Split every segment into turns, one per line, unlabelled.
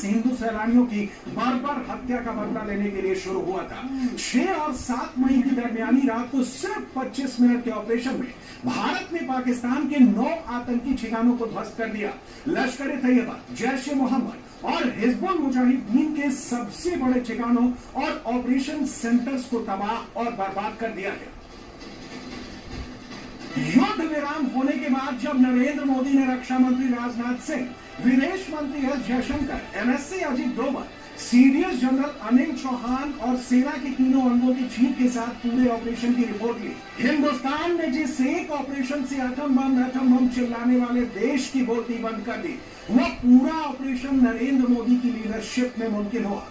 हिंदू सैलानियों की बार-बार हत्या का बदला लेने के लिए शुरू हुआ था। 6 और 7 मई की दरमियानी रात को सिर्फ 25 मिनट के ऑपरेशन में भारत ने पाकिस्तान के 9 आतंकी ठिकानों को ध्वस्त कर दिया। लश्कर-ए-तैयबा, जैश-ए-मोहम्मद और हिजबुल मुजाहिदीन के सबसे बड़े ठिकानों और ऑपरेशन सेंटर्स को तबाह और बर्बाद कर दिया गया। युद्ध विराम होने के बाद जब नरेंद्र मोदी ने रक्षा मंत्री राजनाथ सिंह, विदेश मंत्री S Jaishankar, NSC Ajit Doval, CDS general Anil Chauhan और सेना के तीनों अंगों की चीफ के साथ पूरे ऑपरेशन की रिपोर्ट ली, हिंदुस्तान ने जिस एक ऑपरेशन से एटम बम चिल्लाने वाले देश की बोलती बंद कर दी, वह पूरा ऑपरेशन नरेंद्र मोदी की लीडरशिप में मुमकिन हुआ।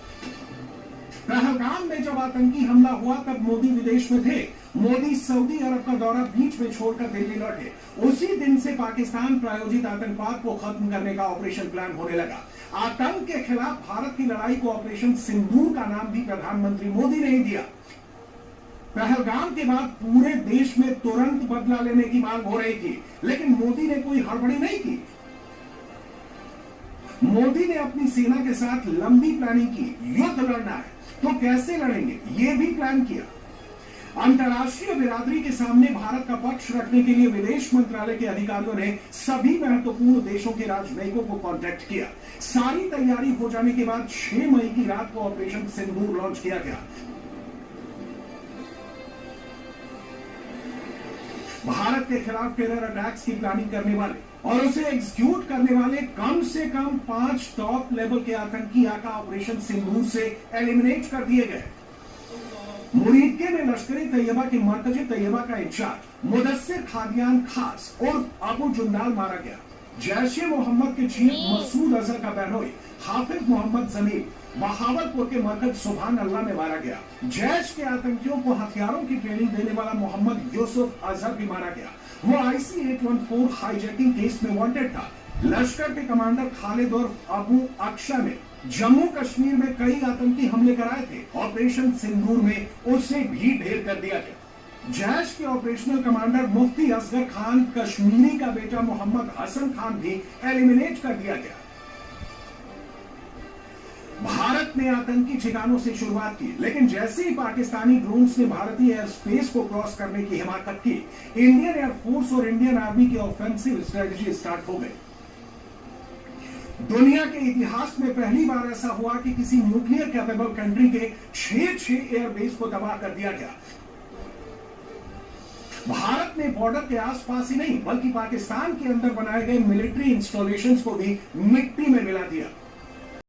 पहलगाम में जब आतंकी हमला हुआ तब मोदी विदेश में थे। मोदी सऊदी अरब का दौरा बीच में छोड़कर दिल्ली लौटे। उसी दिन से पाकिस्तान प्रायोजित आतंकवाद को खत्म करने का ऑपरेशन प्लान होने लगा। आतंक के खिलाफ भारत की लड़ाई को ऑपरेशन सिंदूर का नाम भी प्रधानमंत्री मोदी ने ही दिया। पहलगाम के बाद पूरे देश में तुरंत बदला लेने की मांग हो रही थी, लेकिन मोदी ने कोई हड़बड़ी नहीं की। मोदी ने अपनी सेना के साथ लंबी प्लानिंग की। युद्ध लड़ना है तो कैसे लड़ेंगे, यह भी प्लान किया। अंतर्राष्ट्रीय बिरादरी के सामने भारत का पक्ष रखने के लिए विदेश मंत्रालय के अधिकारियों ने सभी महत्वपूर्ण देशों के राजनयिकों को कांटेक्ट किया। सारी तैयारी हो जाने के बाद 6 मई की रात को ऑपरेशन सिंदूर लॉन्च किया गया। भारत के खिलाफ टेरर अटैक्स की प्लानिंग करने वाले और उसे एग्जीक्यूट करने वाले कम से कम 5 टॉप लेवल के आतंकी आका ऑपरेशन सिंदूर से एलिमिनेट कर दिए गए। मुरीदके में लश्कर-ए-तैयबा के मरकज तैयबा का इंचार्ज मुदस्सिर खादियान खास और अबू जुंदाल मारा गया। जैश-ए-मोहम्मद के चीफ मसूद अजहर का बहनोई हाफिज मोहम्मद जमील बहावलपुर के मरकज सुभान अल्लाह में मारा गया। जैश के आतंकियों को हथियारों की ट्रेनिंग देने वाला मोहम्मद यूसुफ अजहर भी मारा गया। वो IC 814 हाईजैकिंग केस में वांटेड था। लश्कर के कमांडर खालिद और अबू अक्शा ने जम्मू कश्मीर में कई आतंकी हमले कराए थे। ऑपरेशन सिंदूर में उसे भी ढेर कर दिया गया। जैश के ऑपरेशनल कमांडर मुफ्ती असगर खान कश्मीरी का बेटा मोहम्मद हसन खान भी एलिमिनेट कर दिया गया। भारत ने आतंकी ठिकानों से शुरुआत की, लेकिन जैसे ही पाकिस्तानी ड्रोन्स ने भारतीय एयर स्पेस को क्रॉस करने की हिमाकत की, इंडियन एयरफोर्स और इंडियन आर्मी की ऑफेंसिव स्ट्रेटजी स्टार्ट हो गई। दुनिया के इतिहास में पहली बार ऐसा हुआ कि किसी न्यूक्लियर कैपेबल कंट्री के 6 एयरबेस को तबाह कर दिया गया। भारत ने बॉर्डर के आसपास ही नहीं बल्कि पाकिस्तान के अंदर बनाए गए मिलिट्री इंस्टॉलेशंस को भी मिट्टी में मिला दिया।